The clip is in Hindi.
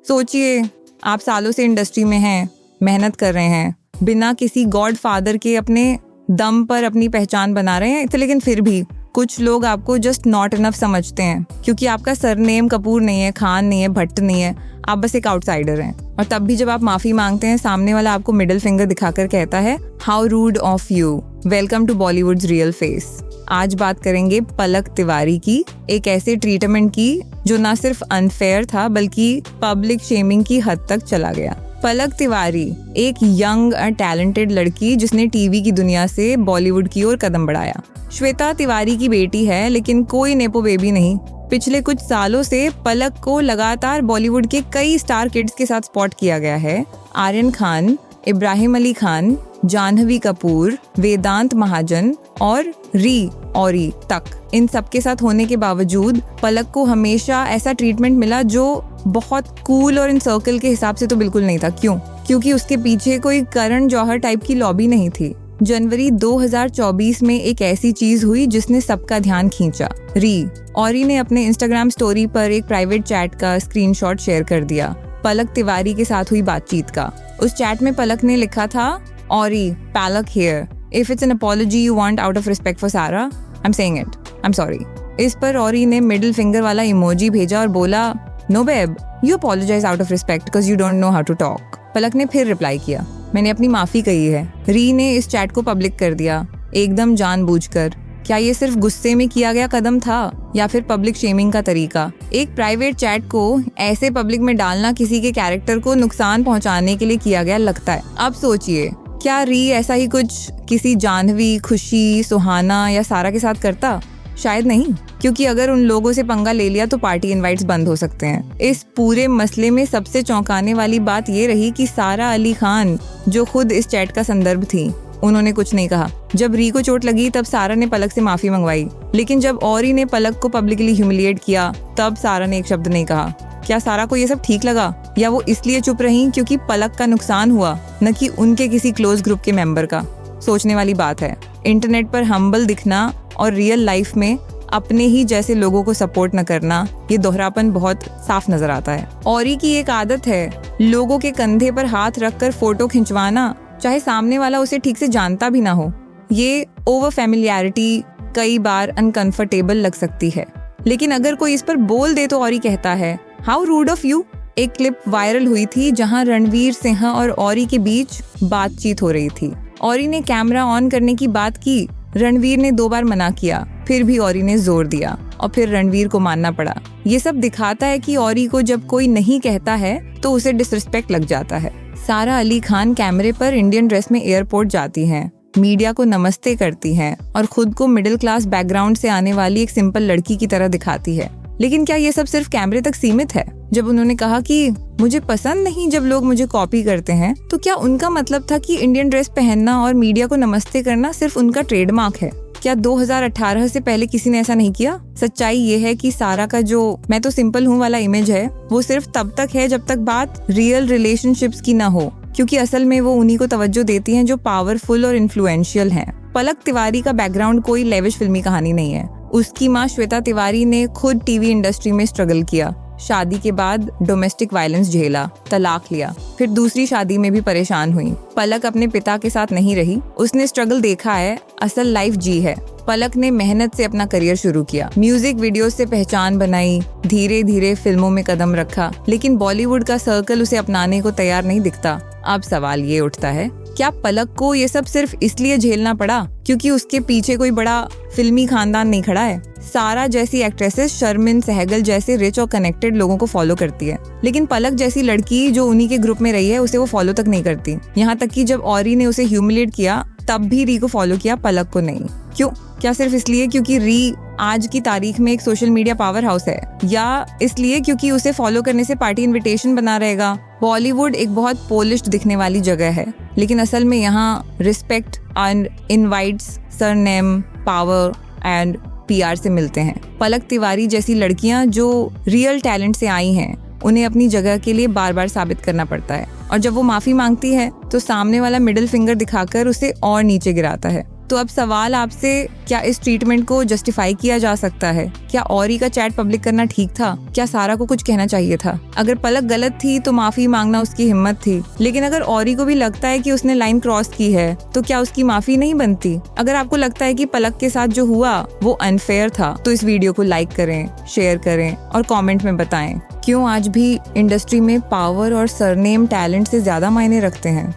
सोचिए, आप सालों से इंडस्ट्री में हैं, मेहनत कर रहे हैं, बिना किसी गॉड फादर के अपने दम पर अपनी पहचान बना रहे हैं, लेकिन फिर भी कुछ लोग आपको जस्ट नॉट इनफ समझते हैं क्योंकि आपका सरनेम कपूर नहीं है, खान नहीं है, भट्ट नहीं है, आप बस एक आउटसाइडर हैं। और तब भी जब आप माफी मांगते हैं, सामने वाला आपको मिडिल फिंगर दिखाकर कहता है, how rude of you, welcome to Bollywood's real face. आज बात करेंगे पलक तिवारी की, एक ऐसे ट्रीटमेंट की जो ना सिर्फ अनफेयर था बल्कि पब्लिक शेमिंग की हद तक चला गया। पलक तिवारी एक यंग और टैलेंटेड लड़की जिसने टीवी की दुनिया से बॉलीवुड की ओर कदम बढ़ाया। श्वेता तिवारी की बेटी है, लेकिन कोई नेपो बेबी नहीं। पिछले कुछ सालों से पलक को लगातार बॉलीवुड के कई स्टार किड्स के साथ स्पॉट किया गया है। आर्यन खान, इब्राहिम अली खान, जाह्नवी कपूर, वेदांत महाजन और री औरी तक, इन सब के साथ होने के बावजूद पलक को हमेशा ऐसा ट्रीटमेंट मिला जो बहुत कूल और इन सर्कल के हिसाब से तो बिल्कुल नहीं था। क्यों? क्योंकि उसके पीछे कोई करण जौहर टाइप की लॉबी नहीं थी। जनवरी 2024 में एक ऐसी चीज हुई जिसने सबका ध्यान खींचा। री औरी ने अपने इंस्टाग्राम स्टोरी पर एक प्राइवेट चैट का स्क्रीनशॉट शेयर कर दिया, पलक तिवारी के साथ हुई बातचीत का। उस चैट में पलक ने लिखा था, Orry, Palak here, if it's an apology you want out of respect for Sara, I am saying it, I am sorry. इस पर औरी ने मिडिल फिंगर वाला इमोजी भेजा और बोला, no babe, you apologise out of respect because you don't know how to talk. Palak ने फिर रिप्लाई किया, मैंने अपनी माफी कही है। री ने इस चैट को पब्लिक कर दिया, एकदम जानबूझकर। क्या ये सिर्फ गुस्से में किया गया कदम था या फिर पब्लिक शेमिंग का तरीका? एक प्राइवेट चैट को ऐसे पब्लिक में डालना किसी के कैरेक्टर को नुकसान पहुंचाने के लिए किया गया लगता है। अब सोचिए, क्या री ऐसा ही कुछ किसी जाह्नवी, खुशी, सुहाना या सारा के साथ करता? शायद नहीं, क्योंकि अगर उन लोगों से पंगा ले लिया तो पार्टी इनवाइट्स बंद हो सकते हैं। इस पूरे मसले में सबसे चौंकाने वाली बात ये रही कि सारा अली खान, जो खुद इस चैट का संदर्भ थी, उन्होंने कुछ नहीं कहा। जब री को चोट लगी तब सारा ने पलक से माफी मंगवाई, लेकिन जब औरी ने पलक को पब्लिकली ह्यूमिलिएट किया तब सारा ने एक शब्द नहीं कहा। क्या सारा को ये सब ठीक लगा, या वो इसलिए चुप रही क्योंकि पलक का नुकसान हुआ, न कि उनके किसी क्लोज ग्रुप के मेंबर का? सोचने वाली बात है। इंटरनेट पर हम्बल दिखना और रियल लाइफ में अपने ही जैसे लोगों को सपोर्ट न करना, ये दोहरापन बहुत साफ नजर आता है। औरी की एक आदत है लोगों के कंधे पर हाथ रखकर फोटो खिंचवाना, चाहे सामने वाला उसे ठीक से जानता भी ना हो। ये ओवर फैमिलियरिटी कई बार अनकंफर्टेबल लग सकती है, लेकिन अगर कोई इस पर बोल दे तो औरी कहता है, हाउ रूड ऑफ यू। एक क्लिप वायरल हुई थी जहां रणवीर सिंह और औरी के बीच बातचीत हो रही थी। औरी ने कैमरा ऑन करने की बात की, रणवीर ने 2 बार मना किया, फिर भी औरी ने जोर दिया और फिर रणवीर को मानना पड़ा। ये सब दिखाता है कि औरी को जब कोई नहीं कहता है तो उसे डिसरिस्पेक्ट लग जाता है। सारा अली खान कैमरे पर इंडियन ड्रेस में एयरपोर्ट जाती हैं, मीडिया को नमस्ते करती हैं और खुद को मिडिल क्लास बैकग्राउंड से आने वाली एक सिंपल लड़की की तरह दिखाती है। लेकिन क्या ये सब सिर्फ कैमरे तक सीमित है? जब उन्होंने कहा कि मुझे पसंद नहीं जब लोग मुझे कॉपी करते हैं, तो क्या उनका मतलब था कि इंडियन ड्रेस पहनना और मीडिया को नमस्ते करना सिर्फ उनका ट्रेडमार्क है? क्या 2018 से पहले किसी ने ऐसा नहीं किया? सच्चाई ये है कि सारा का जो मैं तो सिंपल हूँ वाला इमेज है, वो सिर्फ तब तक है जब तक बात रियल रिलेशनशिप्स की ना हो, क्योंकि असल में वो उन्हीं को तवज्जो देती हैं जो पावरफुल और इन्फ्लुएंशियल हैं। पलक तिवारी का बैकग्राउंड कोई लेविश फिल्मी कहानी नहीं है। उसकी माँ श्वेता तिवारी ने खुद टीवी इंडस्ट्री में स्ट्रगल किया, शादी के बाद डोमेस्टिक वायलेंस झेला, तलाक लिया, फिर दूसरी शादी में भी परेशान हुई। पलक अपने पिता के साथ नहीं रही, उसने स्ट्रगल देखा है, असल लाइफ जी है। पलक ने मेहनत से अपना करियर शुरू किया, म्यूजिक वीडियो से पहचान बनाई, धीरे धीरे फिल्मों में कदम रखा, लेकिन बॉलीवुड का सर्कल उसे अपनाने को तैयार नहीं दिखता। अब सवाल ये उठता है, क्या पलक को ये सब सिर्फ इसलिए झेलना पड़ा क्योंकि उसके पीछे कोई बड़ा फिल्मी खानदान नहीं खड़ा है? सारा जैसी एक्ट्रेसेस शर्मिन सहगल जैसे रिच और कनेक्टेड लोगों को फॉलो करती है, लेकिन पलक जैसी लड़की जो उन्हीं के ग्रुप में रही है उसे वो फॉलो तक नहीं करती। यहाँ तक कि जब औरी ने उसे ह्यूमिलेट किया तब भी री को फॉलो किया, पलक को नहीं। क्यों? क्या सिर्फ इसलिए क्योंकि री आज की तारीख में एक सोशल मीडिया पावर हाउस है, या इसलिए क्योंकि उसे फॉलो करने से पार्टी इनविटेशन बना रहेगा? बॉलीवुड एक बहुत पॉलिश्ड दिखने वाली जगह है, लेकिन असल में यहाँ respect and invites surname, power and PR से मिलते हैं। पलक तिवारी जैसी लड़कियां जो रियल टैलेंट से आई हैं, उन्हें अपनी जगह के लिए बार बार साबित करना पड़ता है, और जब वो माफी मांगती है तो सामने वाला मिडिल फिंगर दिखाकर उसे और नीचे गिराता है। तो अब सवाल आपसे, क्या इस ट्रीटमेंट को जस्टिफाई किया जा सकता है? क्या औरी का चैट पब्लिक करना ठीक था? क्या सारा को कुछ कहना चाहिए था? अगर पलक गलत थी तो माफी मांगना उसकी हिम्मत थी, लेकिन अगर औरी को भी लगता है कि उसने लाइन क्रॉस की है तो क्या उसकी माफी नहीं बनती? अगर आपको लगता है कि पलक के साथ जो हुआ वो अनफेयर था तो इस वीडियो को लाइक करें, शेयर करें और कमेंट में बताएं क्यों आज भी इंडस्ट्री में पावर और सरनेम टैलेंट से ज्यादा मायने रखते हैं।